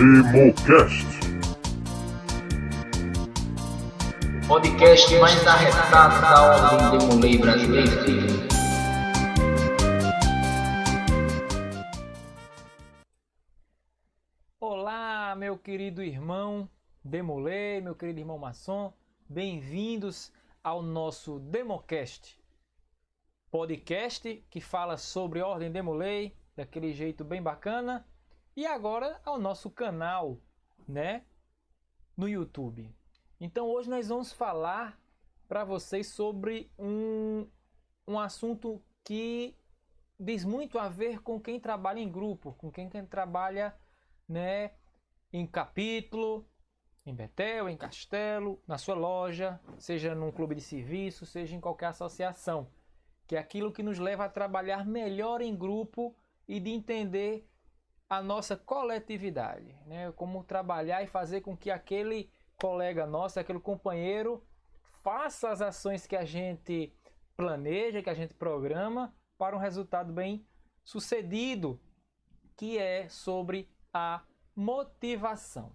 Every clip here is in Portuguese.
Democast. Podcast mais arretado da ordem Demolei brasileira. Olá, meu querido irmão Demolei, meu querido irmão maçom, bem-vindos ao nosso Democast, podcast que fala sobre ordem Demolei, daquele jeito bem bacana, e agora ao nosso canal, né, no YouTube. Então hoje nós vamos falar para vocês sobre um assunto que diz muito a ver com quem trabalha em grupo, com quem trabalha, né, em capítulo, em Betel, em Castelo, na sua loja, seja num clube de serviço, seja em qualquer associação, que é aquilo que nos leva a trabalhar melhor em grupo e de entender a nossa coletividade, né? Como trabalhar e fazer com que aquele colega nosso, aquele companheiro, faça as ações que a gente planeja, que a gente programa para um resultado bem sucedido, que é sobre a motivação.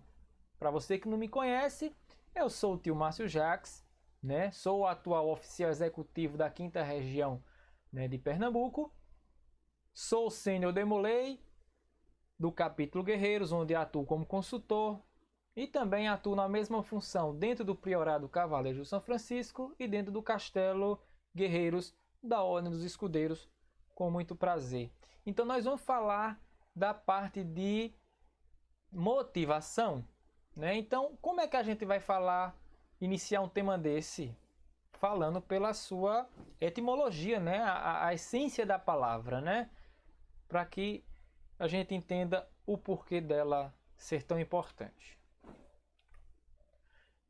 Para você que não me conhece, eu sou o tio Márcio Jacques, né? Sou o atual oficial executivo da 5ª região, né, de Pernambuco. Sou sênior Demolei do capítulo Guerreiros, onde atuo como consultor e também atuo na mesma função dentro do Priorado Cavaleiros do São Francisco e dentro do Castelo Guerreiros da Ordem dos Escudeiros, com muito prazer. Então nós vamos falar da parte de motivação, né? Então, como é que a gente vai iniciar um tema desse? Falando pela sua etimologia, né? A essência da palavra, né? Para que a gente entenda o porquê dela ser tão importante.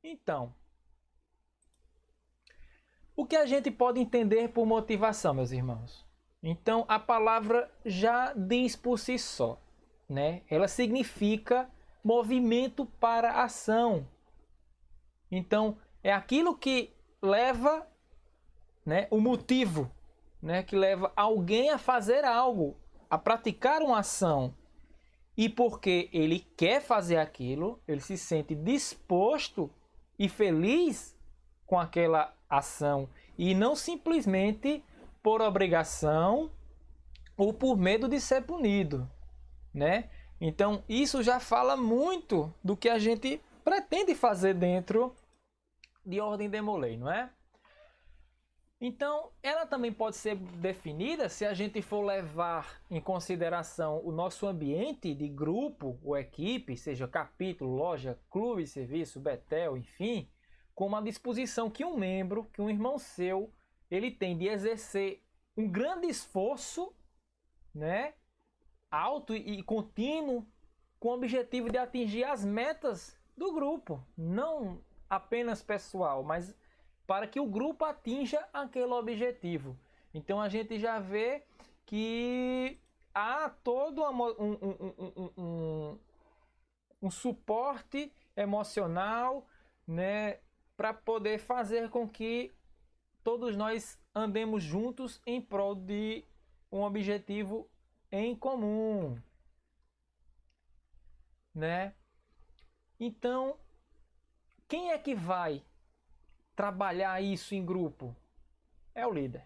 Então, o que a gente pode entender por motivação, meus irmãos? Então, a palavra já diz por si só, né? Ela significa movimento para ação. Então, é aquilo que leva, né, o motivo, né, que leva alguém a fazer algo, a praticar uma ação. E porque ele quer fazer aquilo, ele se sente disposto e feliz com aquela ação. E não simplesmente por obrigação ou por medo de ser punido, né? Então, isso já fala muito do que a gente pretende fazer dentro de Ordem Demolei, não é? Então, ela também pode ser definida se a gente for levar em consideração o nosso ambiente de grupo ou equipe, seja capítulo, loja, clube, serviço, Betel, enfim, como a disposição que um membro, que um irmão seu, ele tem de exercer um grande esforço, né, alto e contínuo, com o objetivo de atingir as metas do grupo, não apenas pessoal, mas para que o grupo atinja aquele objetivo. Então a gente já vê que há todo um suporte emocional, né, para poder fazer com que todos nós andemos juntos em prol de um objetivo em comum, né? Então, quem é que vai trabalhar isso em grupo? É o líder.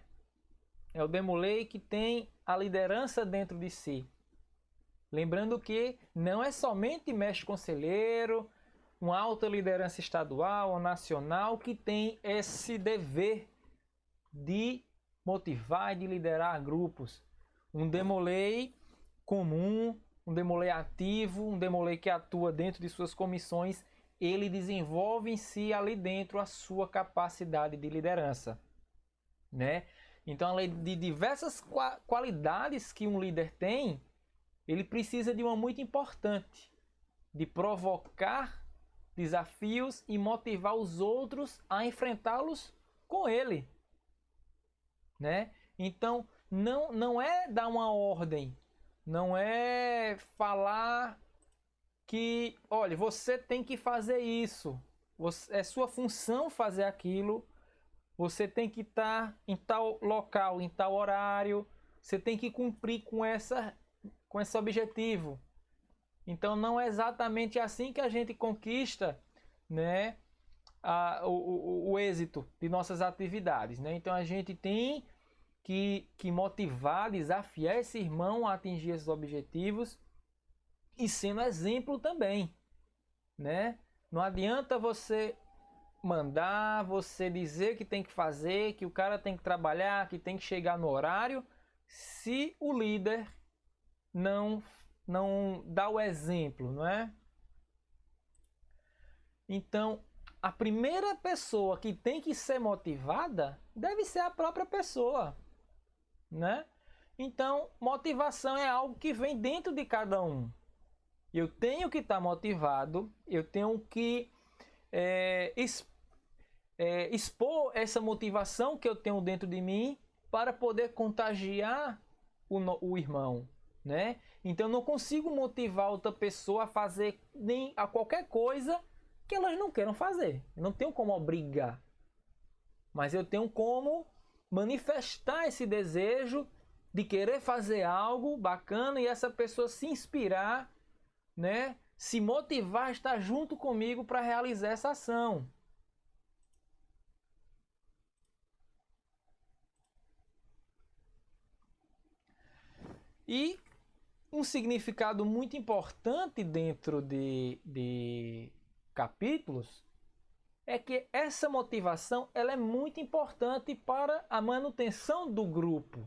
É o Demolei que tem a liderança dentro de si. Lembrando que não é somente mestre conselheiro, uma alta liderança estadual ou nacional que tem esse dever de motivar e de liderar grupos. Um Demolei comum, um Demolei ativo, um Demolei que atua dentro de suas comissões, ele desenvolve em si ali dentro a sua capacidade de liderança, né? Então, além de diversas qualidades que um líder tem, ele precisa de uma muito importante, de provocar desafios e motivar os outros a enfrentá-los com ele, né? Então, não é dar uma ordem, não é falar que, olha, você tem que fazer isso, é sua função fazer aquilo, você tem que estar em tal local, em tal horário, você tem que cumprir com esse objetivo. Então não é exatamente assim que a gente conquista, né, o êxito de nossas atividades, né? Então a gente tem que motivar, desafiar esse irmão a atingir esses objetivos e sendo exemplo também, né? Não adianta você mandar, você dizer que tem que fazer, que o cara tem que trabalhar, que tem que chegar no horário, se o líder não dá o exemplo, não é? Então, a primeira pessoa que tem que ser motivada deve ser a própria pessoa, né? Então, motivação é algo que vem dentro de cada um. Eu tenho que estar motivado, eu tenho que expor essa motivação que eu tenho dentro de mim para poder contagiar o irmão, né? Então, eu não consigo motivar outra pessoa a fazer nem a qualquer coisa que elas não queiram fazer. Eu não tenho como obrigar, mas eu tenho como manifestar esse desejo de querer fazer algo bacana e essa pessoa se inspirar, né? Se motivar a estar junto comigo para realizar essa ação. E um significado muito importante dentro de capítulos é que essa motivação ela é muito importante para a manutenção do grupo,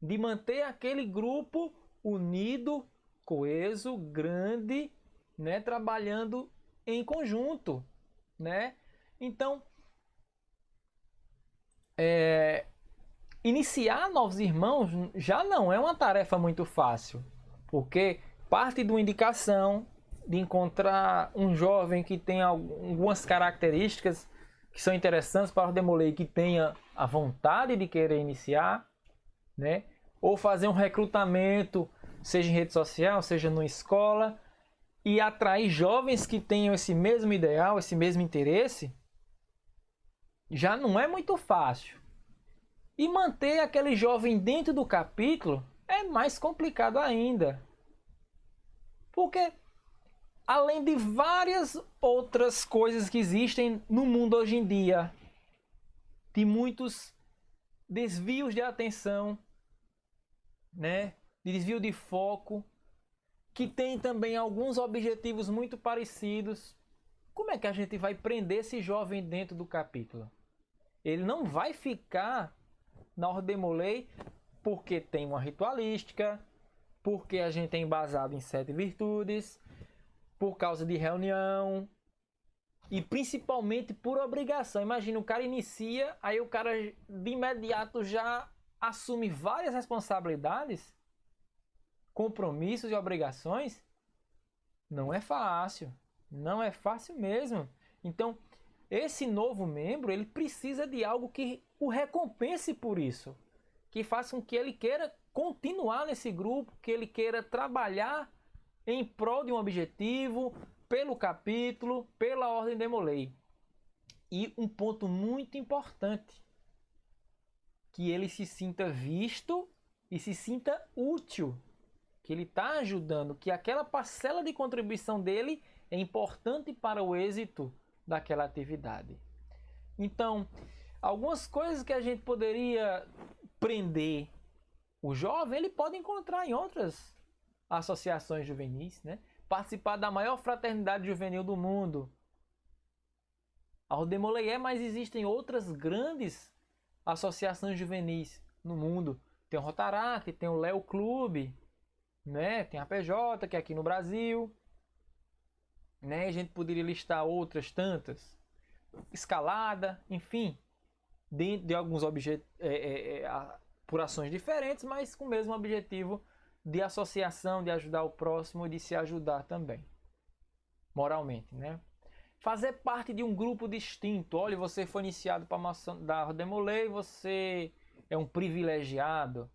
de manter aquele grupo unido, coeso, grande, né, trabalhando em conjunto, né? Então, iniciar novos irmãos já não é uma tarefa muito fácil, porque parte de uma indicação de encontrar um jovem que tenha algumas características que são interessantes para o Demolei, que tenha a vontade de querer iniciar, né? Ou fazer um recrutamento, seja em rede social, seja numa escola, e atrair jovens que tenham esse mesmo ideal, esse mesmo interesse, já não é muito fácil. E manter aquele jovem dentro do capítulo é mais complicado ainda. Porque, além de várias outras coisas que existem no mundo hoje em dia, de muitos desvios de atenção, né? De desvio de foco, que tem também alguns objetivos muito parecidos. Como é que a gente vai prender esse jovem dentro do capítulo? Ele não vai ficar na Ordem Demolei porque tem uma ritualística, porque a gente é embasado em 7 virtudes, por causa de reunião e principalmente por obrigação. Imagina, o cara inicia, aí o cara de imediato já assume várias responsabilidades, compromissos e obrigações. Não é fácil, não é fácil mesmo. Então, esse novo membro, ele precisa de algo que o recompense por isso, que faça com que ele queira continuar nesse grupo, que ele queira trabalhar em prol de um objetivo, pelo capítulo, pela Ordem Demolei. E um ponto muito importante, que ele se sinta visto e se sinta útil, que ele está ajudando, que aquela parcela de contribuição dele é importante para o êxito daquela atividade. Então, algumas coisas que a gente poderia prender o jovem, ele pode encontrar em outras associações juvenis, né? Participar da maior fraternidade juvenil do mundo. A Ordem Demolei mas existem outras grandes associações juvenis no mundo. Tem o Rotaract, tem o Léo Clube, né? Tem a PJ, que é aqui no Brasil, né? A gente poderia listar outras tantas. Escalada, enfim, dentro de alguns por ações diferentes, mas com o mesmo objetivo de associação, de ajudar o próximo e de se ajudar também, moralmente, né? Fazer parte de um grupo distinto. Olha, você foi iniciado para a da Ordem Demolei, você é um privilegiado.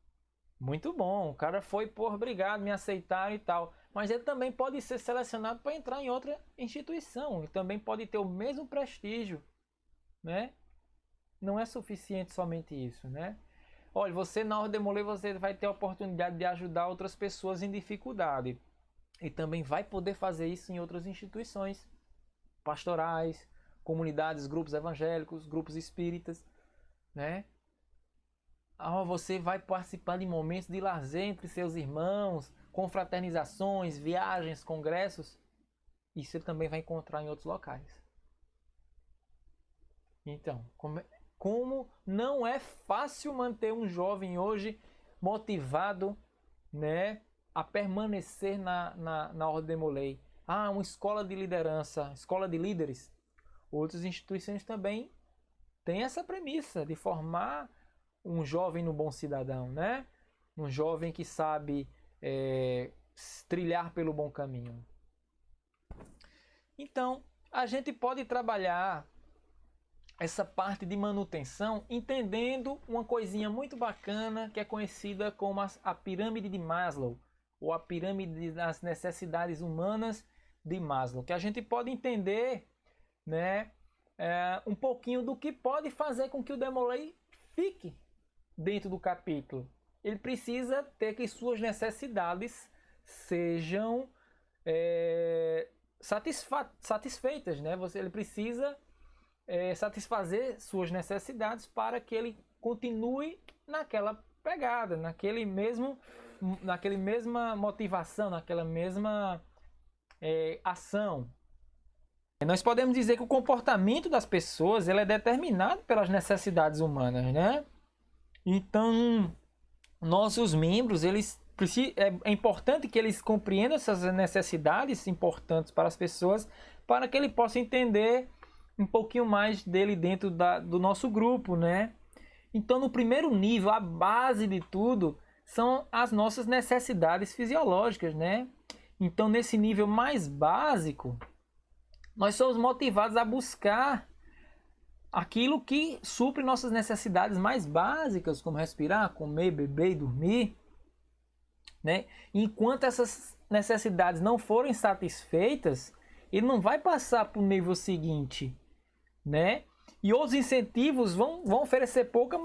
Muito bom, o cara foi, por obrigado, me aceitaram e tal. Mas ele também pode ser selecionado para entrar em outra instituição. Ele também pode ter o mesmo prestígio, né? Não é suficiente somente isso, né? Olha, você na Ordem Demolei, você vai ter a oportunidade de ajudar outras pessoas em dificuldade. e também vai poder fazer isso em outras instituições pastorais, comunidades, grupos evangélicos, grupos espíritas, né? Você vai participar de momentos de lazer entre seus irmãos, confraternizações, viagens, congressos. Isso ele também vai encontrar em outros locais. Então, como não é fácil manter um jovem hoje motivado, né, a permanecer na Ordem Demolei. Uma escola de liderança, escola de líderes. Outras instituições também têm essa premissa de formar um jovem no bom cidadão, né? Um jovem que sabe trilhar pelo bom caminho. Então, a gente pode trabalhar essa parte de manutenção entendendo uma coisinha muito bacana que é conhecida como a pirâmide de Maslow, ou a pirâmide das necessidades humanas de Maslow, que a gente pode entender, né, um pouquinho do que pode fazer com que o Demolei fique dentro do capítulo. Ele precisa ter que suas necessidades sejam satisfeitas, né? Ele precisa satisfazer suas necessidades para que ele continue naquela pegada, naquela mesma motivação, naquela mesma ação. Nós podemos dizer que o comportamento das pessoas ele é determinado pelas necessidades humanas, né? Então, nossos membros, é importante que eles compreendam essas necessidades importantes para as pessoas, para que ele possa entender um pouquinho mais dele dentro do nosso grupo, né? Então, no primeiro nível, a base de tudo são as nossas necessidades fisiológicas, né? Então, nesse nível mais básico, nós somos motivados a buscar aquilo que supre nossas necessidades mais básicas, como respirar, comer, beber e dormir, né? Enquanto essas necessidades não forem satisfeitas, ele não vai passar para o nível seguinte, né? E outros incentivos vão oferecer pouca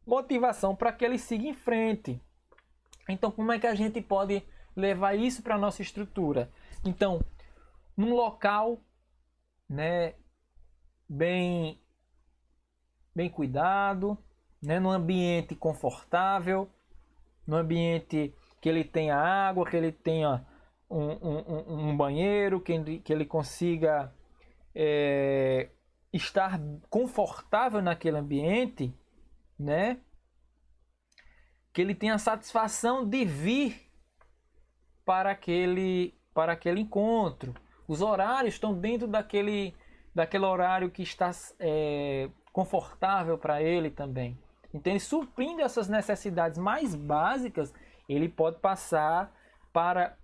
motivação para que ele siga em frente. Então, como é que a gente pode levar isso para a nossa estrutura? Então, num local, né, bem cuidado, né, num ambiente confortável, num ambiente que ele tenha água, que ele tenha um banheiro, que ele consiga estar confortável naquele ambiente, né? Que ele tenha a satisfação de vir para aquele encontro. Os horários estão dentro daquele horário que está confortável para ele também. Então, ele suprindo essas necessidades mais básicas, ele pode passar para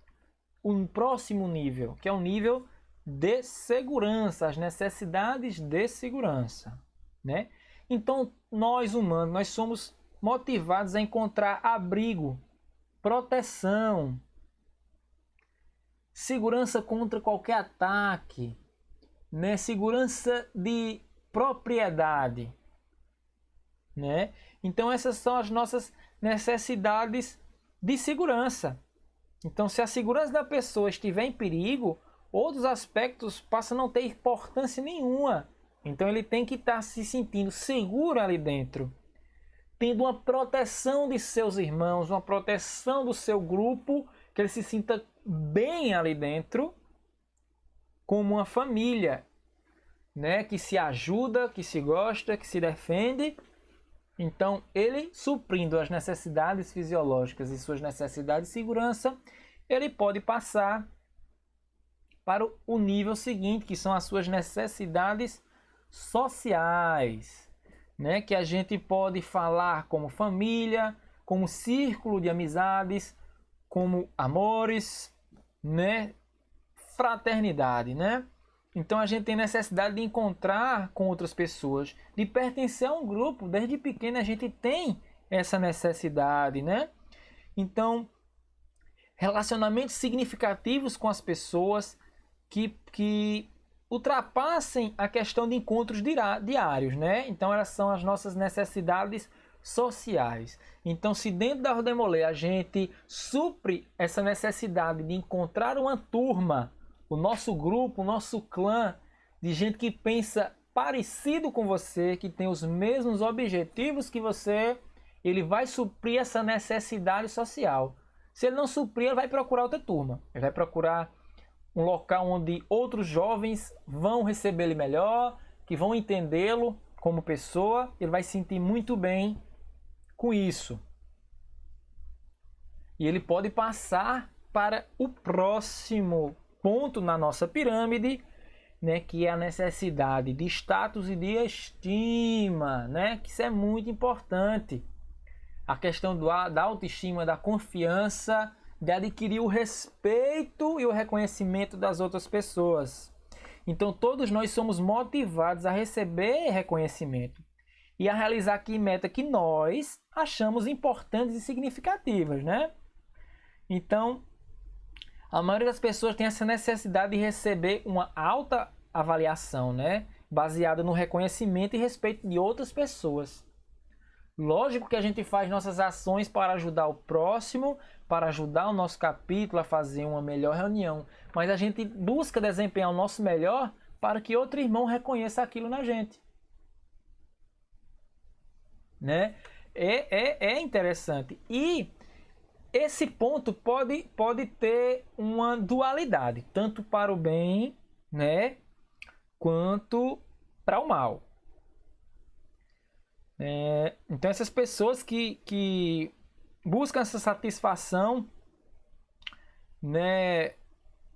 um próximo nível, que é o nível de segurança, as necessidades de segurança, né? Então, nós humanos, nós somos motivados a encontrar abrigo, proteção, segurança contra qualquer ataque, né? Segurança de propriedade, né? Então essas são as nossas necessidades de segurança. Então, se a segurança da pessoa estiver em perigo, outros aspectos passam a não ter importância nenhuma. Então ele tem que estar se sentindo seguro ali dentro, tendo uma proteção de seus irmãos, uma proteção do seu grupo, que ele se sinta bem ali dentro, como uma família, né? Que se ajuda, que se gosta, que se defende. Então, ele suprindo as necessidades fisiológicas e suas necessidades de segurança, ele pode passar para o nível seguinte, que são as suas necessidades sociais, né? Que a gente pode falar como família, como círculo de amizades, como amores, né? Fraternidade, né? Então a gente tem necessidade de encontrar com outras pessoas, de pertencer a um grupo. Desde pequeno a gente tem essa necessidade, né? Então, relacionamentos significativos com as pessoas que ultrapassem a questão de encontros diários, né? Então elas são as nossas necessidades sociais. Então, se dentro da Ordem Molay a gente supre essa necessidade de encontrar uma turma, o nosso grupo, o nosso clã, de gente que pensa parecido com você, que tem os mesmos objetivos que você, ele vai suprir essa necessidade social. Se ele não suprir, ele vai procurar outra turma. Ele vai procurar um local onde outros jovens vão receber ele melhor, que vão entendê-lo como pessoa. Ele vai se sentir muito bem com isso. E ele pode passar para o próximo ponto na nossa pirâmide, né, que é a necessidade de status e de estima, né, que isso é muito importante. A questão da autoestima, da confiança, de adquirir o respeito e o reconhecimento das outras pessoas. Então todos nós somos motivados a receber reconhecimento e a realizar aqui meta que nós achamos importantes e significativas, né? Então, a maioria das pessoas tem essa necessidade de receber uma alta avaliação, né? Baseada no reconhecimento e respeito de outras pessoas. Lógico que a gente faz nossas ações para ajudar o próximo, para ajudar o nosso capítulo a fazer uma melhor reunião. Mas a gente busca desempenhar o nosso melhor para que outro irmão reconheça aquilo na gente. Né? É interessante. E esse ponto pode ter uma dualidade, tanto para o bem, né, quanto para o mal. Então essas pessoas que buscam essa satisfação, né,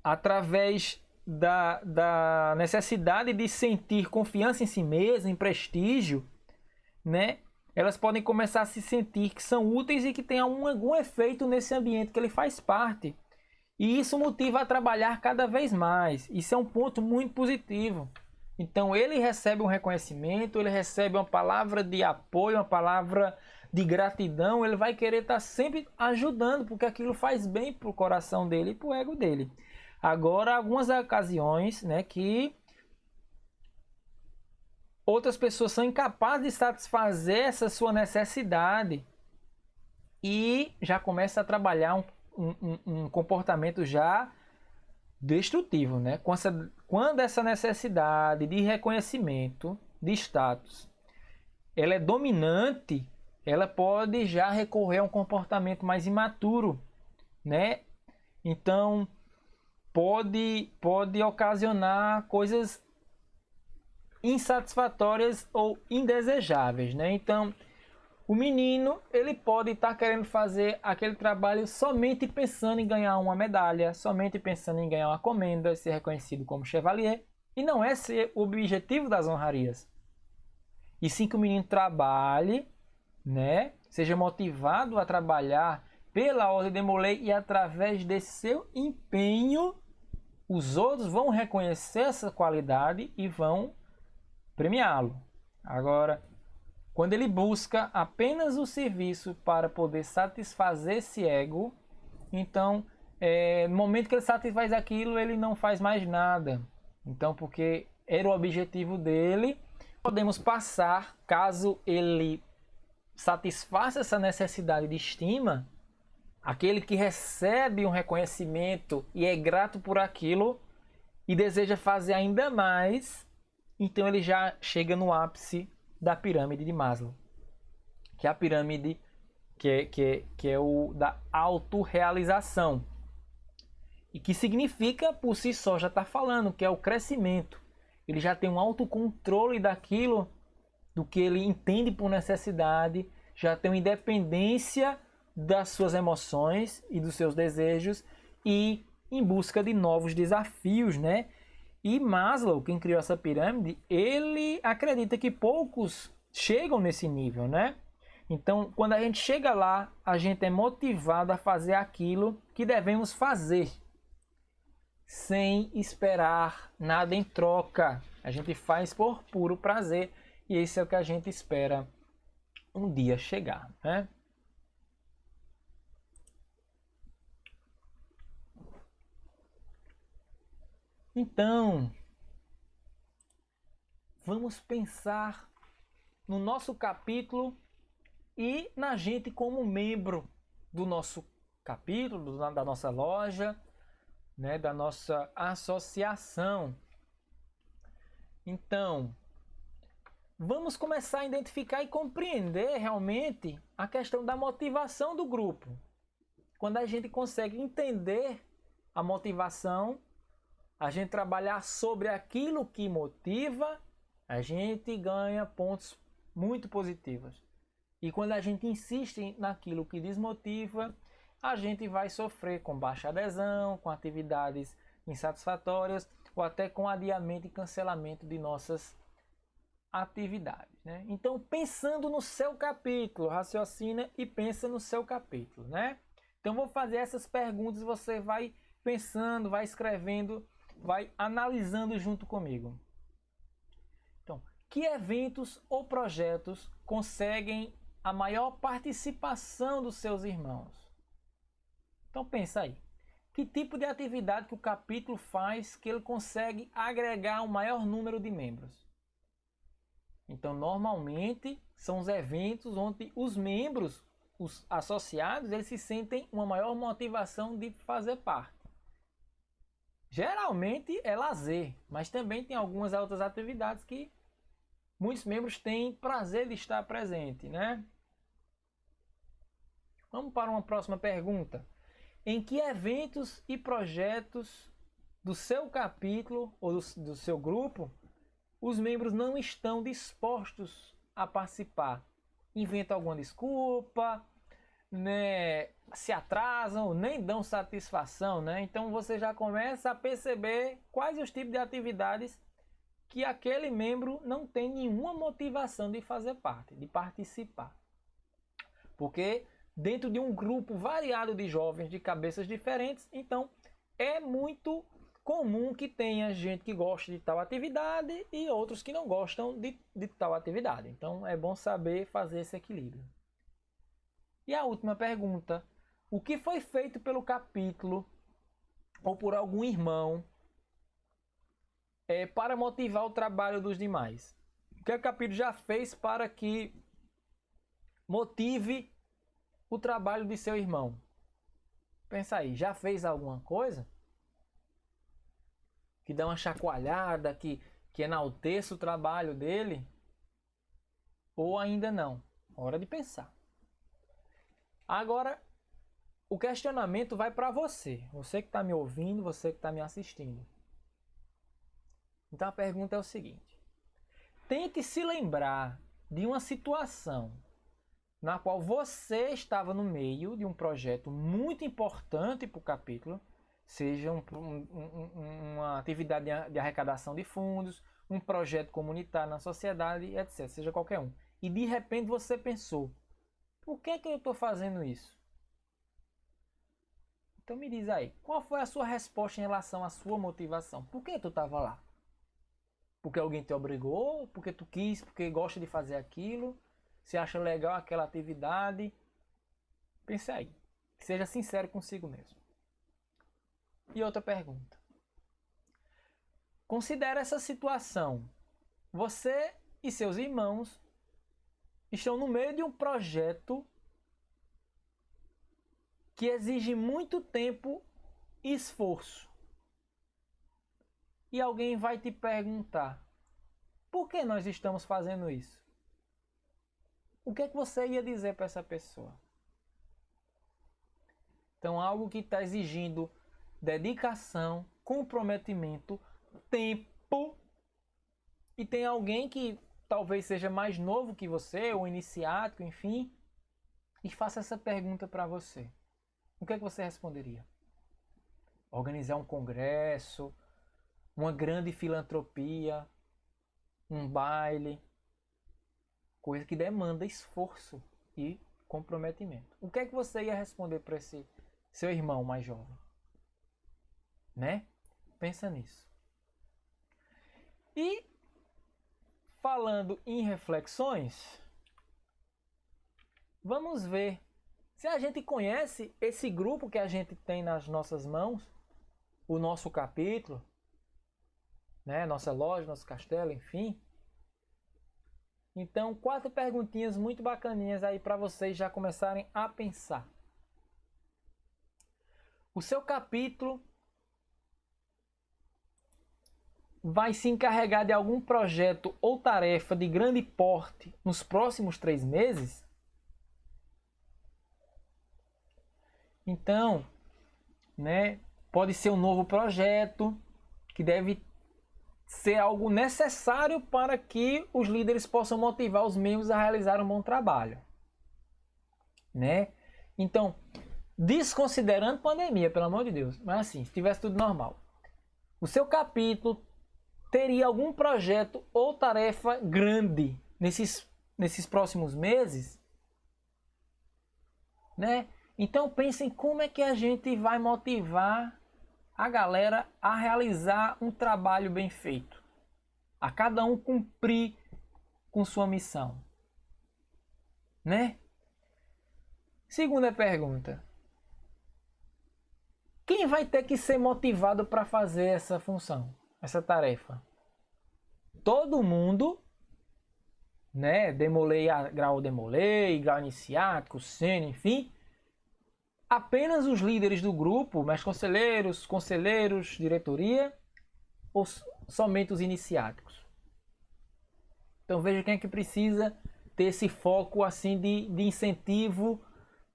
através da necessidade de sentir confiança em si mesma, em prestígio, né, elas podem começar a se sentir que são úteis e que tem algum efeito nesse ambiente que ele faz parte. E isso motiva a trabalhar cada vez mais. Isso é um ponto muito positivo. Então ele recebe um reconhecimento, ele recebe uma palavra de apoio, uma palavra de gratidão, ele vai querer estar sempre ajudando, porque aquilo faz bem para o coração dele e para o ego dele. Agora, algumas ocasiões, né, que outras pessoas são incapazes de satisfazer essa sua necessidade e já começa a trabalhar um comportamento já destrutivo, né? Quando essa necessidade de reconhecimento, de status, ela é dominante, ela pode já recorrer a um comportamento mais imaturo, né? Então pode ocasionar coisas insatisfatórias ou indesejáveis, né? Então o menino, ele pode estar querendo fazer aquele trabalho somente pensando em ganhar uma medalha, somente pensando em ganhar uma comenda, ser reconhecido como chevalier, e não é ser o objetivo das honrarias. E sim que o menino trabalhe, né, seja motivado a trabalhar pela Ordem de Molay, e através desse seu empenho, os outros vão reconhecer essa qualidade e vão premiá-lo. Agora, quando ele busca apenas o serviço para poder satisfazer esse ego, então, no momento que ele satisfaz aquilo, ele não faz mais nada. Então, porque era o objetivo dele, podemos passar, caso ele satisfaça essa necessidade de estima, aquele que recebe um reconhecimento e é grato por aquilo e deseja fazer ainda mais, então ele já chega no ápice da pirâmide de Maslow, que é a pirâmide que é o da autorrealização, e que significa por si só, já está falando, que é o crescimento. Ele já tem um autocontrole daquilo, do que ele entende por necessidade, já tem uma independência das suas emoções e dos seus desejos, e em busca de novos desafios, né? E Maslow, quem criou essa pirâmide, ele acredita que poucos chegam nesse nível, né? Então, quando a gente chega lá, a gente é motivado a fazer aquilo que devemos fazer, sem esperar nada em troca. A gente faz por puro prazer, e esse é o que a gente espera um dia chegar, né? Então, vamos pensar no nosso capítulo e na gente como membro do nosso capítulo, da nossa loja, né, da nossa associação. Então, vamos começar a identificar e compreender realmente a questão da motivação do grupo. Quando a gente consegue entender a motivação, a gente trabalhar sobre aquilo que motiva, a gente ganha pontos muito positivos. E quando a gente insiste naquilo que desmotiva, a gente vai sofrer com baixa adesão, com atividades insatisfatórias ou até com adiamento e cancelamento de nossas atividades, né? Então, pensando no seu capítulo, raciocina e pensa no seu capítulo, né? Então, vou fazer essas perguntas, você vai pensando, vai escrevendo, vai analisando junto comigo. Então, que eventos ou projetos conseguem a maior participação dos seus irmãos? Então, pensa aí. Que tipo de atividade que o capítulo faz que ele consegue agregar um maior número de membros? Então, normalmente, são os eventos onde os membros, os associados, eles se sentem uma maior motivação de fazer parte. Geralmente é lazer, mas também tem algumas outras atividades que muitos membros têm prazer de estar presente, né? Vamos para uma próxima pergunta. Em que eventos e projetos do seu capítulo ou do seu grupo os membros não estão dispostos a participar? Inventam alguma desculpa, né? Se atrasam, nem dão satisfação, né? Então você já começa a perceber quais os tipos de atividades que aquele membro não tem nenhuma motivação de fazer parte, de participar. Porque dentro de um grupo variado de jovens de cabeças diferentes, então é muito comum que tenha gente que goste de tal atividade e outros que não gostam de tal atividade. Então é bom saber fazer esse equilíbrio. E a última pergunta: o que foi feito pelo capítulo ou por algum irmão para motivar o trabalho dos demais? O que o capítulo já fez para que motive o trabalho de seu irmão? Pensa aí, já fez alguma coisa que dá uma chacoalhada, que enalteça o trabalho dele? Ou ainda não? Hora de pensar. Agora, o questionamento vai para você. Você que está me ouvindo, você que está me assistindo. Então a pergunta é o seguinte: tente se lembrar de uma situação na qual você estava no meio de um projeto muito importante para o capítulo, seja uma atividade de arrecadação de fundos, um projeto comunitário na sociedade, etc. Seja qualquer um. E de repente você pensou: por que eu estou fazendo isso? Então me diz aí, qual foi a sua resposta em relação à sua motivação? Por que tu estava lá? Porque alguém te obrigou? Porque tu quis? Porque gosta de fazer aquilo? Você acha legal aquela atividade? Pense aí. Seja sincero consigo mesmo. E outra pergunta. Considere essa situação. Você e seus irmãos estão no meio de um projeto que exige muito tempo e esforço. E alguém vai te perguntar: por que nós estamos fazendo isso? O que é que você ia dizer para essa pessoa? Então, algo que está exigindo dedicação, comprometimento, tempo, e tem alguém que talvez seja mais novo que você, ou iniciático, enfim, e faça essa pergunta para você. O que é que você responderia? Organizar um congresso, uma grande filantropia, um baile, coisa que demanda esforço e comprometimento. O que é que você ia responder para esse seu irmão mais jovem? Né? Pensa nisso. E falando em reflexões, vamos ver se a gente conhece esse grupo que a gente tem nas nossas mãos, o nosso capítulo, né? Nossa loja, nosso castelo, enfim. Então, 4 perguntinhas muito bacaninhas aí para vocês já começarem a pensar. O seu capítulo vai se encarregar de algum projeto ou tarefa de grande porte nos próximos 3 meses? Então, né, pode ser um novo projeto que deve ser algo necessário para que os líderes possam motivar os membros a realizar um bom trabalho, né? Então, desconsiderando pandemia, pelo amor de Deus, mas assim, se tivesse tudo normal, o seu capítulo teria algum projeto ou tarefa grande nesses próximos meses, né? Então pensem como é que a gente vai motivar a galera a realizar um trabalho bem feito, a cada um cumprir com sua missão, né? Segunda pergunta: quem vai ter que ser motivado para fazer essa função, essa tarefa? Todo mundo, né? Demolei, grau demolei, grau iniciático, sênior, enfim. Apenas os líderes do grupo, mais conselheiros, diretoria, ou somente os iniciáticos? Então veja quem é que precisa ter esse foco assim de incentivo,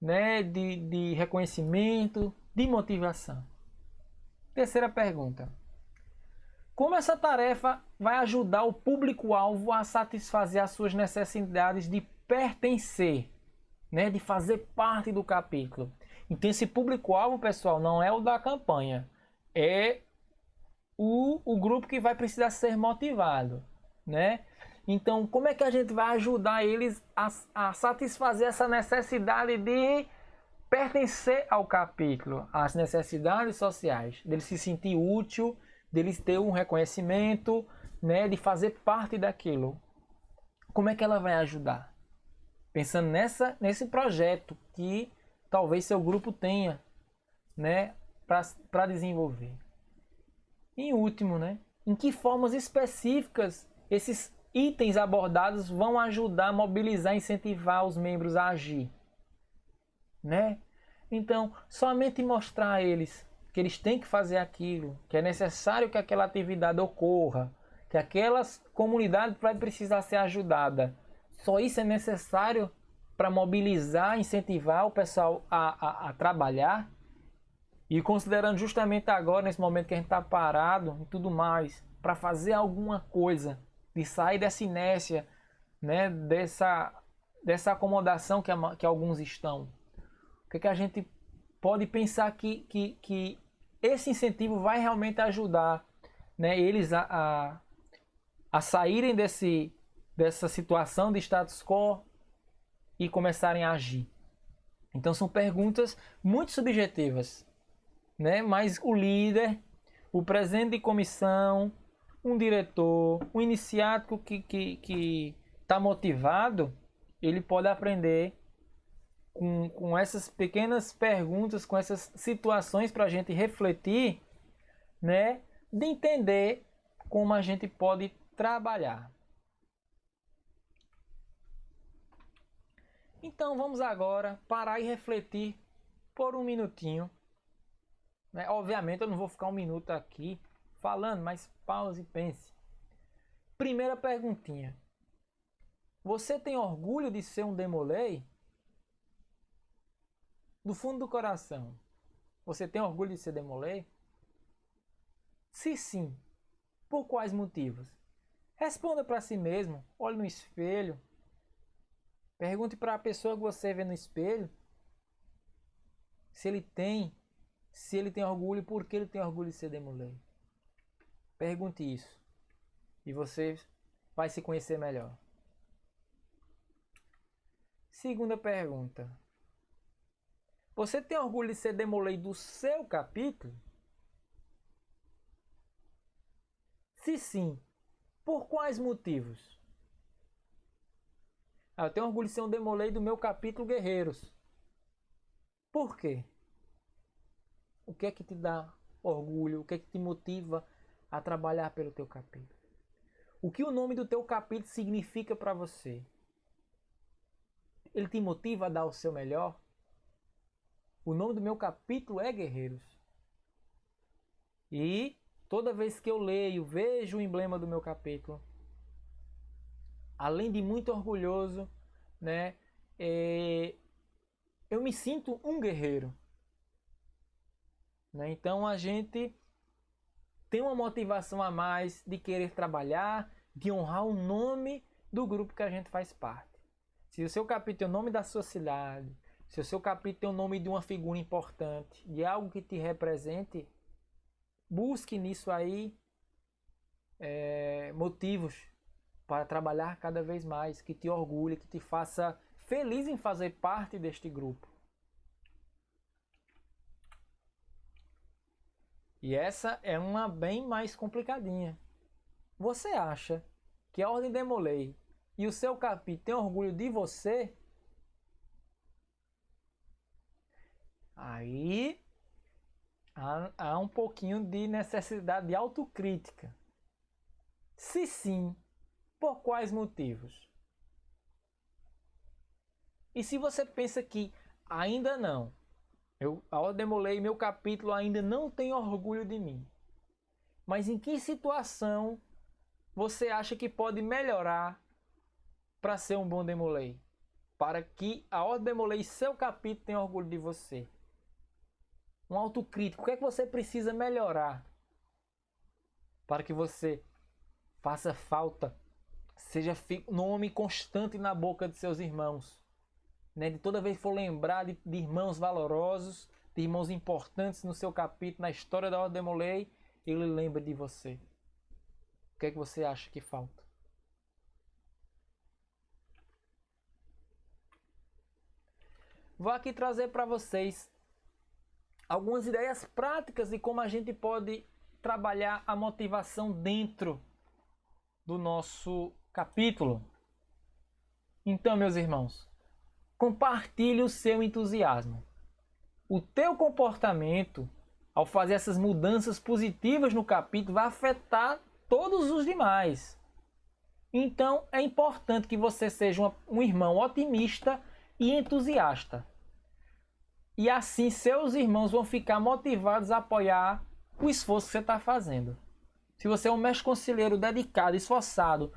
né? de reconhecimento, de motivação. Terceira pergunta: como essa tarefa vai ajudar o público-alvo a satisfazer as suas necessidades de pertencer, né? De fazer parte do capítulo? Então esse público-alvo, pessoal, não é o da campanha, é o grupo que vai precisar ser motivado, né? Então como é que a gente vai ajudar eles a satisfazer essa necessidade de pertencer ao capítulo, as necessidades sociais, dele se sentir útil, deles ter um reconhecimento, né, de fazer parte daquilo? Como é que ela vai ajudar? Pensando nesse projeto que talvez seu grupo tenha, né, para desenvolver. Em último, né, em que formas específicas esses itens abordados vão ajudar a mobilizar e incentivar os membros a agir, né? Então, somente mostrar a eles que eles têm que fazer aquilo, que é necessário que aquela atividade ocorra, que aquela comunidade vai precisar ser ajudada. Só isso é necessário para mobilizar, incentivar o pessoal a trabalhar. E considerando justamente agora, nesse momento que a gente está parado e tudo mais, para fazer alguma coisa, de sair dessa inércia, né, dessa acomodação que alguns estão. O que a gente pode pensar que esse incentivo vai realmente ajudar, né, eles a saírem dessa situação de status quo e começarem a agir? Então são perguntas muito subjetivas, né? Mas o líder, o presidente de comissão, um diretor, um iniciático que está motivado, ele pode aprender com essas pequenas perguntas, com essas situações para a gente refletir, né? De entender como a gente pode trabalhar. Então vamos agora parar e refletir por um minutinho, né? Obviamente eu não vou ficar um minuto aqui falando, mas pause e pense. Primeira perguntinha: você tem orgulho de ser um Demolei? Do fundo do coração, você tem orgulho de ser Demolei? Se sim, por quais motivos? Responda para si mesmo, olhe no espelho, pergunte para a pessoa que você vê no espelho se ele tem orgulho, por que ele tem orgulho de ser Demolei. Pergunte isso e você vai se conhecer melhor. Segunda pergunta: você tem orgulho de ser Demolei do seu capítulo? Se sim, por quais motivos? Eu tenho orgulho de ser um Demolei do meu capítulo Guerreiros. Por quê? O que é que te dá orgulho? O que é que te motiva a trabalhar pelo teu capítulo? O que o nome do teu capítulo significa para você? Ele te motiva a dar o seu melhor? O nome do meu capítulo é Guerreiros. E toda vez que eu leio, vejo o emblema do meu capítulo, além de muito orgulhoso, né, eu me sinto um guerreiro. Né? Então a gente tem uma motivação a mais de querer trabalhar, de honrar o nome do grupo que a gente faz parte. Se o seu capítulo tem o nome da sua cidade, se o seu capítulo tem o nome de uma figura importante, de algo que te represente, busque nisso aí motivos para trabalhar cada vez mais, que te orgulhe, que te faça feliz em fazer parte deste grupo. E essa é uma bem mais complicadinha. Você acha que a Ordem Demolei e o seu capítulo tem orgulho de você? Aí há um pouquinho de necessidade de autocrítica. Se sim, por quais motivos? E se você pensa que ainda não, a Ordem Demolei meu capítulo ainda não tem orgulho de mim, mas em que situação você acha que pode melhorar para ser um bom Demolei? Para que a Ordem Demolei seu capítulo tenha orgulho de você? Um autocrítico. O que é que você precisa melhorar para que você faça falta, seja nome constante na boca de seus irmãos? Né? De toda vez que for lembrar de irmãos valorosos, de irmãos importantes no seu capítulo, na história da Ordem Demolei, ele lembra de você. O que é que você acha que falta? Vou aqui trazer para vocês algumas ideias práticas de como a gente pode trabalhar a motivação dentro do nosso capítulo. Então, meus irmãos, compartilhe o seu entusiasmo. O teu comportamento, ao fazer essas mudanças positivas no capítulo, vai afetar todos os demais. Então, é importante que você seja um irmão otimista e entusiasta. E assim seus irmãos vão ficar motivados a apoiar o esforço que você está fazendo. Se você é um mestre conselheiro dedicado, esforçado,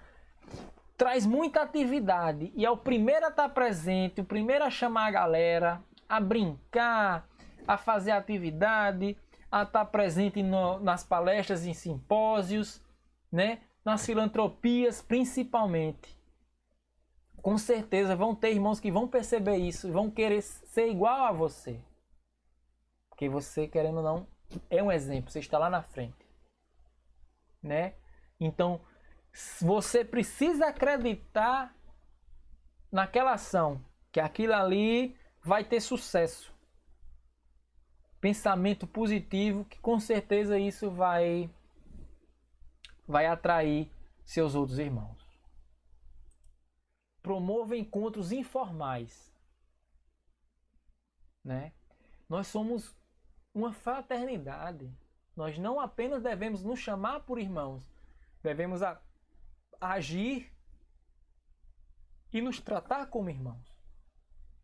traz muita atividade e é o primeiro a estar presente, o primeiro a chamar a galera, a brincar, a fazer atividade, a estar presente nas palestras e simpósios, né? Nas filantropias principalmente. Com certeza vão ter irmãos que vão perceber isso e vão querer ser igual a você. Porque você, querendo ou não, é um exemplo, você está lá na frente. Né? Então, você precisa acreditar naquela ação, que aquilo ali vai ter sucesso. Pensamento positivo, que com certeza isso vai atrair seus outros irmãos. Promova encontros informais. Né? Nós somos uma fraternidade. Nós não apenas devemos nos chamar por irmãos, devemos agir e nos tratar como irmãos.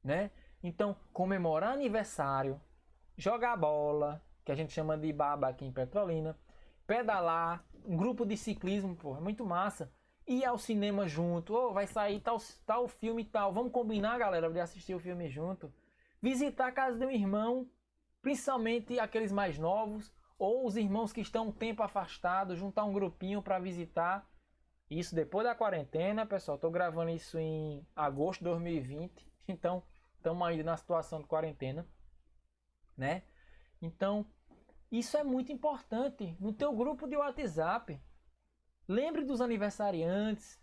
Né? Então, comemorar aniversário, jogar bola, que a gente chama de baba aqui em Petrolina, pedalar, um grupo de ciclismo, pô, é muito massa. Ir ao cinema junto, vai sair tal filme e tal, vamos combinar, galera, de assistir o filme junto. Visitar a casa de um irmão, principalmente aqueles mais novos, ou os irmãos que estão um tempo afastados, juntar um grupinho para visitar. Isso depois da quarentena, pessoal, estou gravando isso em agosto de 2020, então estamos ainda na situação de quarentena, né? Então, isso é muito importante no teu grupo de WhatsApp. Lembre dos aniversariantes,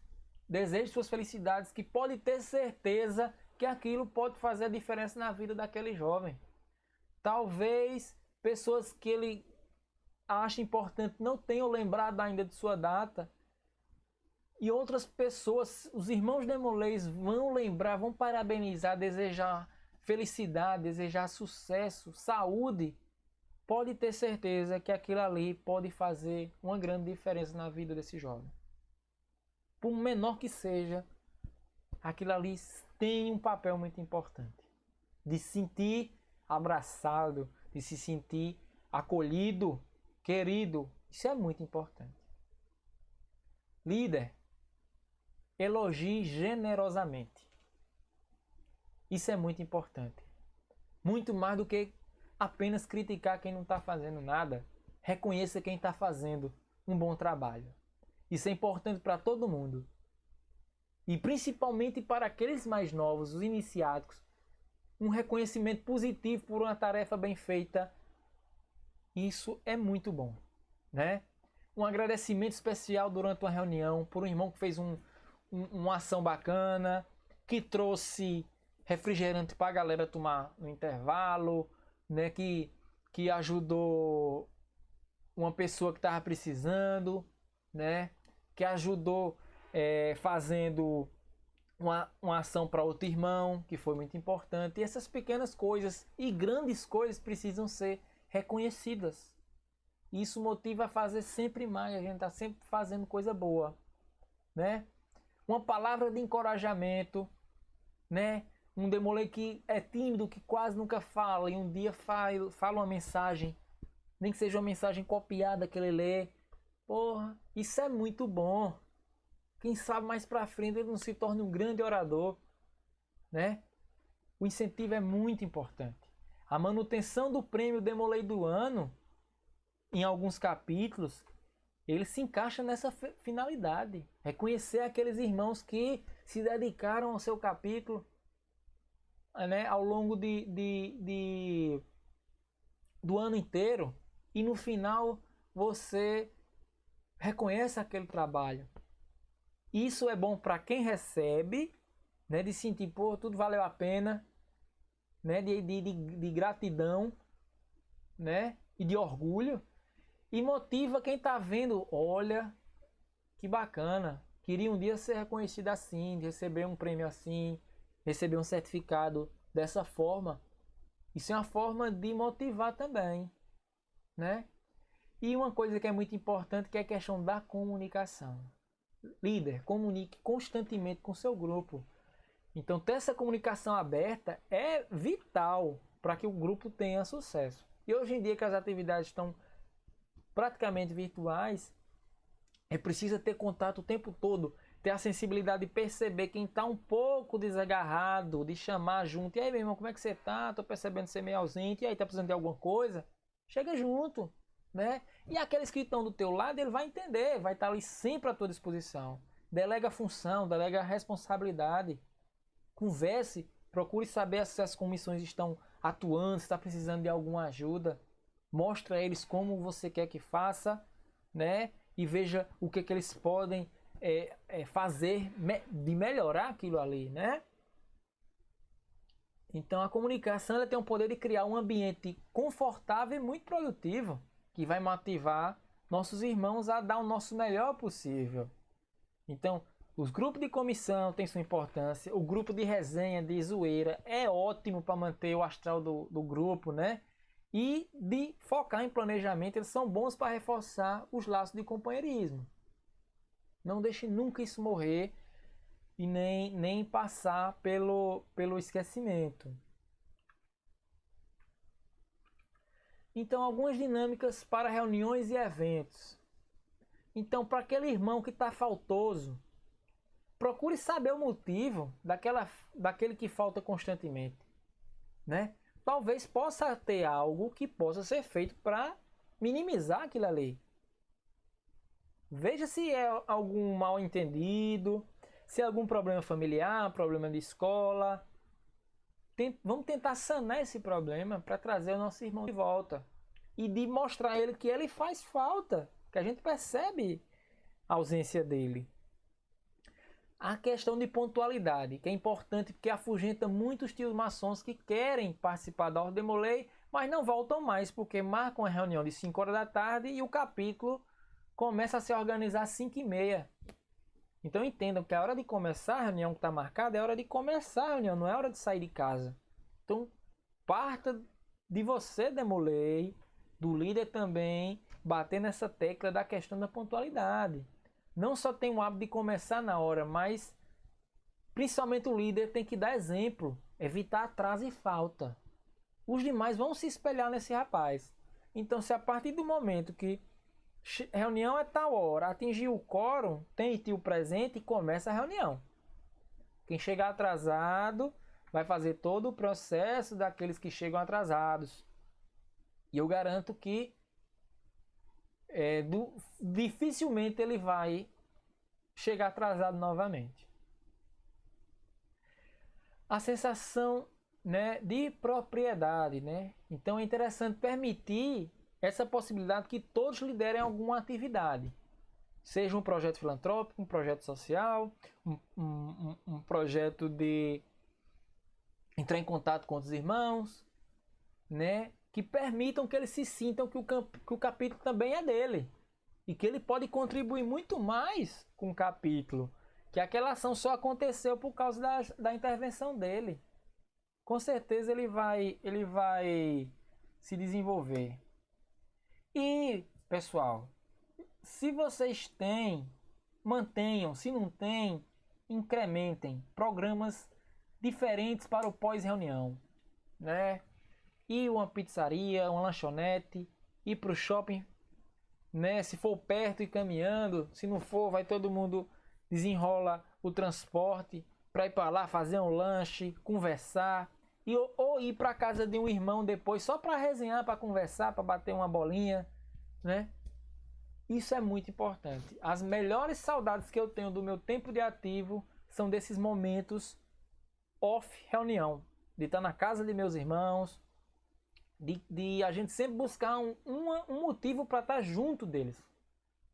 deseje suas felicidades, que pode ter certeza que aquilo pode fazer a diferença na vida daquele jovem. Talvez pessoas que ele acha importante não tenham lembrado ainda de sua data, e outras pessoas, os irmãos Demoleis, vão lembrar, vão parabenizar, desejar felicidade, desejar sucesso, saúde. Pode ter certeza que aquilo ali pode fazer uma grande diferença na vida desse jovem. por menor que seja, aquilo ali tem um papel muito importante. De se sentir abraçado, de se sentir acolhido, querido. Isso é muito importante. Líder, elogie generosamente. Isso é muito importante. Muito mais do que apenas criticar quem não está fazendo nada. Reconheça quem está fazendo um bom trabalho. Isso é importante para todo mundo. E principalmente para aqueles mais novos, os iniciáticos. Um reconhecimento positivo por uma tarefa bem feita. Isso é muito bom, né? Um agradecimento especial durante uma reunião por um irmão que fez uma ação bacana, que trouxe refrigerante para a galera tomar no intervalo, né? Que ajudou uma pessoa que estava precisando, né? Que ajudou fazendo uma ação para outro irmão, que foi muito importante. E essas pequenas coisas e grandes coisas precisam ser reconhecidas. Isso motiva a fazer sempre mais, a gente está sempre fazendo coisa boa, né? Uma palavra de encorajamento, né? Um demolei que é tímido, que quase nunca fala, e um dia fala uma mensagem, nem que seja uma mensagem copiada que ele lê. Porra, isso é muito bom. Quem sabe mais pra frente ele não se torne um grande orador, né? O incentivo é muito importante. A manutenção do prêmio Demolei do ano, em alguns capítulos, ele se encaixa nessa finalidade. Reconhecer aqueles irmãos que se dedicaram ao seu capítulo, né, ao longo do ano inteiro, e no final você reconhece aquele trabalho. Isso é bom para quem recebe, né, de sentir, pô, tudo valeu a pena, né, de gratidão, né, e de orgulho, e motiva quem está vendo, olha, que bacana, queria um dia ser reconhecido assim, receber um prêmio assim, receber um certificado dessa forma. Isso é uma forma de motivar também, né? E uma coisa que é muito importante, que é a questão da comunicação. Líder, comunique constantemente com seu grupo. Então, ter essa comunicação aberta é vital para que o grupo tenha sucesso. E hoje em dia que as atividades estão praticamente virtuais, é preciso ter contato o tempo todo, ter a sensibilidade de perceber quem está um pouco desagarrado, de chamar junto. E aí, meu irmão, como é que você tá? Tô percebendo você meio ausente. E aí, tá precisando de alguma coisa? Chega junto, né? E aqueles que estão do teu lado, ele vai entender, vai estar ali sempre à tua disposição. Delega a função, delega a responsabilidade. Converse, procure saber se as comissões estão atuando, se está precisando de alguma ajuda. Mostre a eles como você quer que faça, né? E veja o que eles podem fazer de melhorar aquilo ali, né? Então a comunicação ela tem o poder de criar um ambiente confortável e muito produtivo, que vai motivar nossos irmãos a dar o nosso melhor possível. Então, os grupos de comissão têm sua importância, o grupo de resenha, de zoeira, é ótimo para manter o astral do grupo, né? E de focar em planejamento, eles são bons para reforçar os laços de companheirismo. Não deixe nunca isso morrer e nem passar pelo esquecimento. Então, algumas dinâmicas para reuniões e eventos. Então, para aquele irmão que está faltoso, procure saber o motivo daquele que falta constantemente, né? Talvez possa ter algo que possa ser feito para minimizar aquilo ali. Veja se é algum mal entendido, se é algum problema familiar, problema de escola. Vamos tentar sanar esse problema para trazer o nosso irmão de volta. E de mostrar a ele que ele faz falta, que a gente percebe a ausência dele. A questão de pontualidade, que é importante porque afugenta muitos tios maçons que querem participar da Ordem Demolei, mas não voltam mais porque marcam a reunião de 5 horas da tarde e o capítulo começa a se organizar às 5h30. Então entendam que a hora de começar a reunião que está marcada é a hora de começar a reunião, não é a hora de sair de casa. Então parta de você, Demolei, do líder também, bater nessa tecla da questão da pontualidade. não só tem o hábito de começar na hora, mas principalmente o líder tem que dar exemplo, evitar atraso e falta. Os demais vão se espelhar nesse rapaz. Então, se a partir do momento que reunião é tal hora, atingir o quórum, tem tio presente e começa a reunião. Quem chegar atrasado vai fazer todo o processo daqueles que chegam atrasados. E eu garanto que dificilmente ele vai chegar atrasado novamente. A sensação, né, de propriedade, né? Então é interessante permitir essa possibilidade que todos liderem alguma atividade. Seja um projeto filantrópico, um projeto social, um projeto de entrar em contato com outros irmãos, né? Que permitam que eles se sintam que o capítulo também é dele. E que ele pode contribuir muito mais com o capítulo. Que aquela ação só aconteceu por causa da intervenção dele. Com certeza ele vai se desenvolver. E, pessoal, se vocês têm, mantenham. Se não têm, incrementem programas diferentes para o pós-reunião, né? Ir uma pizzaria, uma lanchonete, ir para o shopping, né? Se for perto e caminhando, se não for, vai todo mundo desenrola o transporte para ir para lá, fazer um lanche, conversar, ou ir para casa de um irmão depois só para resenhar, para conversar, para bater uma bolinha, né? Isso é muito importante. As melhores saudades que eu tenho do meu tempo de ativo são desses momentos off reunião, de estar na casa de meus irmãos, de a gente sempre buscar um motivo para estar junto deles,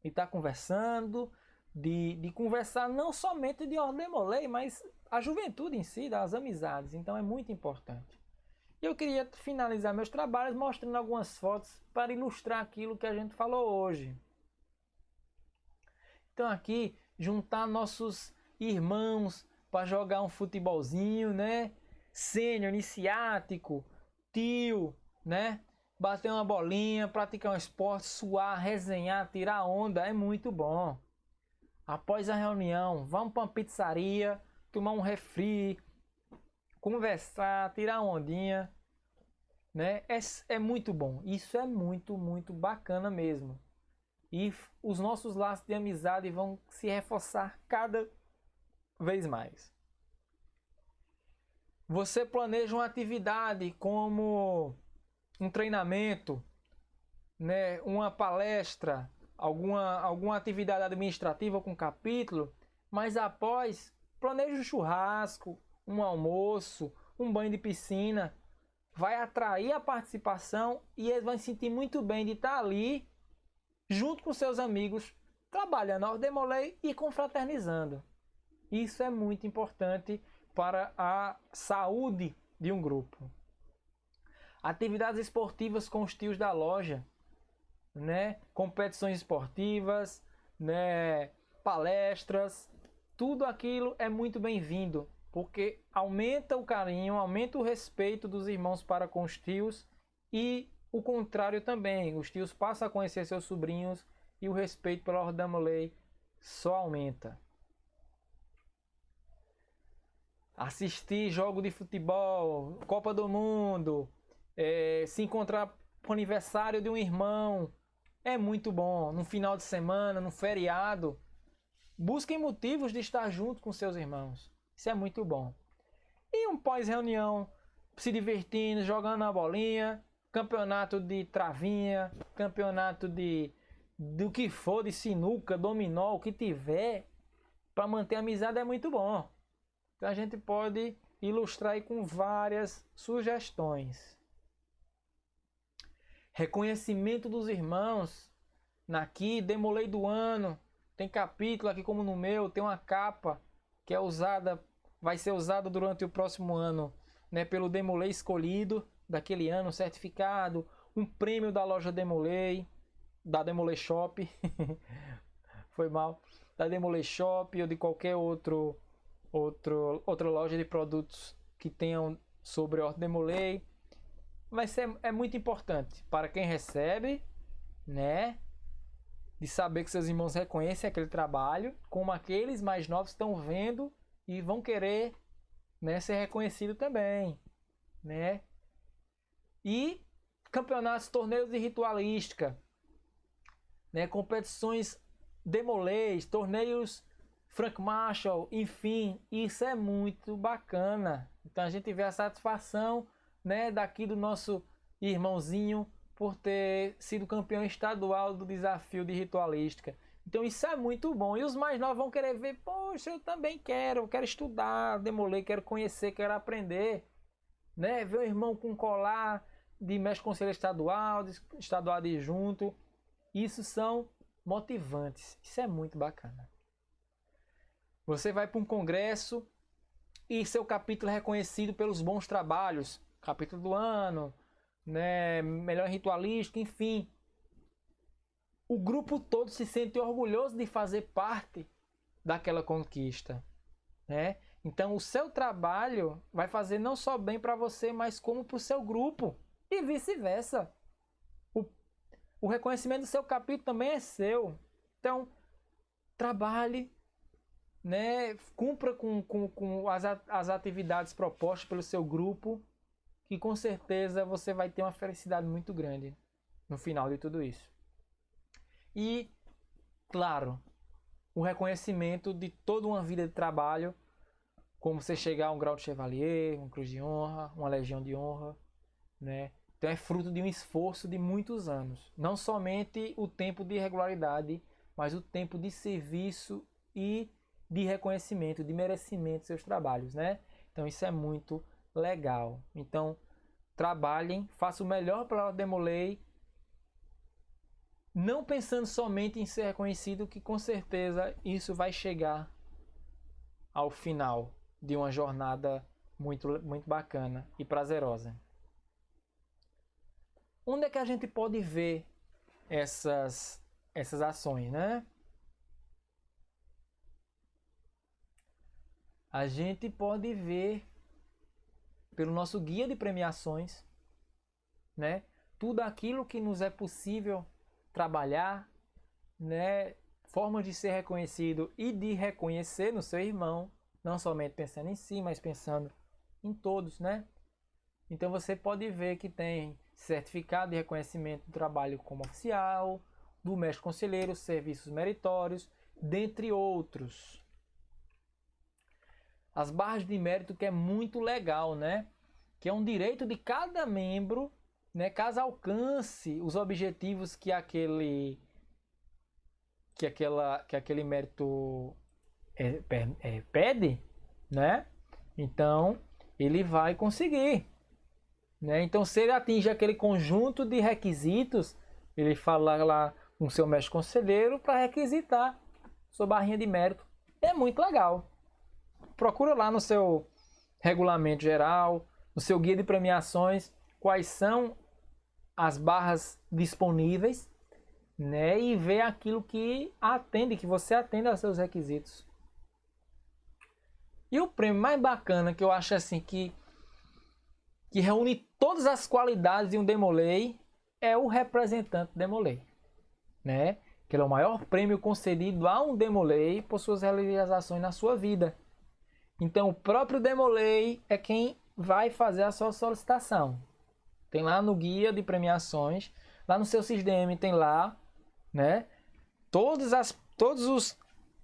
e estar conversando, de conversar não somente de ordem demolei, mas a juventude em si, das amizades. Então é muito importante. Eu queria finalizar meus trabalhos mostrando algumas fotos para ilustrar aquilo que a gente falou hoje. Então aqui, juntar nossos irmãos para jogar um futebolzinho, né? Sênior, iniciático, tio, né? Bater uma bolinha, praticar um esporte, suar, resenhar, tirar onda, é muito bom. Após a reunião, vamos para uma pizzaria, tomar um refri, conversar, tirar uma ondinha, né? É muito bom. Isso é muito, muito bacana mesmo. E os nossos laços de amizade vão se reforçar cada vez mais. Você planeja uma atividade como um treinamento, né, uma palestra, alguma atividade administrativa com capítulo, mas após planeja um churrasco, um almoço, um banho de piscina, vai atrair a participação e eles vão se sentir muito bem de estar ali junto com seus amigos, trabalhando ao demolei e confraternizando. Isso é muito importante para a saúde de um grupo. Atividades esportivas com os tios da loja, né? Competições esportivas, né? Palestras, tudo aquilo é muito bem-vindo, porque aumenta o carinho, aumenta o respeito dos irmãos para com os tios e o contrário também. Os tios passam a conhecer seus sobrinhos e o respeito pela ordem demolei só aumenta. Assistir jogo de futebol, Copa do Mundo, se encontrar para o aniversário de um irmão, é muito bom. No final de semana, no feriado, busquem motivos de estar junto com seus irmãos. Isso é muito bom. E um pós-reunião, se divertindo, jogando uma bolinha, campeonato de travinha, campeonato do que for, de sinuca, dominó, o que tiver, para manter a amizade é muito bom. Então a gente pode ilustrar aí com várias sugestões. Reconhecimento dos irmãos. Aqui, demolei do ano. Tem capítulo aqui como no meu, tem uma capa que é usada, vai ser usada durante o próximo ano, né, pelo demolei escolhido daquele ano, certificado, um prêmio da loja Demolei, da Demolei Shop. Foi mal. Da Demolei Shop ou de qualquer outra loja de produtos que tenham sobre ordem Demolei. É muito importante para quem recebe, né? de saber que seus irmãos reconhecem aquele trabalho, como aqueles mais novos estão vendo e vão querer, né, ser reconhecido também, né? E campeonatos, torneios de ritualística, né, competições Demolês, torneios Frank Marshall, enfim, isso é muito bacana. Então a gente vê a satisfação, né, daqui do nosso irmãozinho por ter sido campeão estadual do desafio de ritualística. Então isso é muito bom. E os mais novos vão querer ver, poxa, eu também quero estudar Demolei, quero conhecer, quero aprender, né? Ver o irmão com colar de mestre conselheiro estadual, de estadual adjunto. Isso são motivantes. Isso é muito bacana. Você vai para um congresso e seu capítulo é reconhecido pelos bons trabalhos, capítulo do ano, né, melhor ritualístico, enfim. O grupo todo se sente orgulhoso de fazer parte daquela conquista, né? Então o seu trabalho vai fazer não só bem para você, mas como para o seu grupo e vice-versa. O reconhecimento do seu capítulo também é seu. Então trabalhe, né? Cumpra com as atividades propostas pelo seu grupo, que com certeza você vai ter uma felicidade muito grande no final de tudo isso. E, claro, o reconhecimento de toda uma vida de trabalho, como você chegar a um grau de chevalier, uma cruz de honra, uma legião de honra, né? Então é fruto de um esforço de muitos anos. Não somente o tempo de regularidade, mas o tempo de serviço e de reconhecimento, de merecimento dos seus trabalhos, né? Então isso é muito legal. Então trabalhem, façam o melhor para o Demolei, não pensando somente em ser reconhecido, que com certeza isso vai chegar ao final de uma jornada muito, muito bacana e prazerosa. Onde é que a gente pode ver essas ações, né? A gente pode ver pelo nosso guia de premiações, né? Tudo aquilo que nos é possível trabalhar, né? Formas de ser reconhecido e de reconhecer no seu irmão, não somente pensando em si, mas pensando em todos, né? Então você pode ver que tem certificado de reconhecimento do trabalho como oficial, do mestre conselheiro, serviços meritórios, dentre outros. As barras de mérito, que é muito legal, né? Que é um direito de cada membro, né? Caso alcance os objetivos que aquele mérito pede, né? Então ele vai conseguir, né? Então se ele atinge aquele conjunto de requisitos, ele fala lá com o seu mestre conselheiro para requisitar sua barrinha de mérito. É muito legal. Procura lá no seu regulamento geral, no seu guia de premiações, quais são as barras disponíveis, né? E ver aquilo que atende, que você atende aos seus requisitos. E o prêmio mais bacana, que eu acho assim que reúne todas as qualidades de um Demolei, é o representante Demolei, né? Que é o maior prêmio concedido a um Demolei por suas realizações na sua vida. Então o próprio Demolei é quem vai fazer a sua solicitação. Tem lá no guia de premiações, lá no seu SysDM tem lá, né? Todos os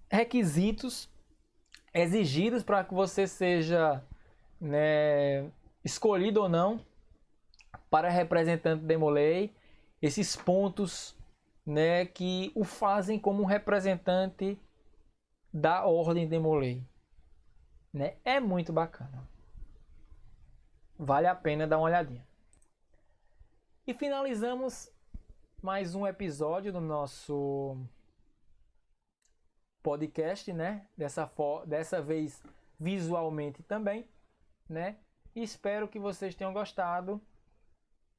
requisitos exigidos para que você seja, né, escolhido ou não para representante Demolei. Esses pontos, né, que o fazem como um representante da Ordem Demolei. Né? É muito bacana. Vale a pena dar uma olhadinha. E finalizamos mais um episódio do nosso podcast, né? Dessa vez visualmente também, né? E espero que vocês tenham gostado.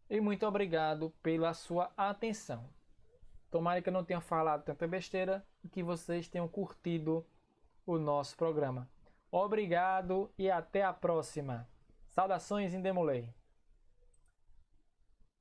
E muito obrigado pela sua atenção. Tomara que eu não tenha falado tanta besteira e que vocês tenham curtido o nosso programa. Obrigado e até a próxima. Saudações em Demolei.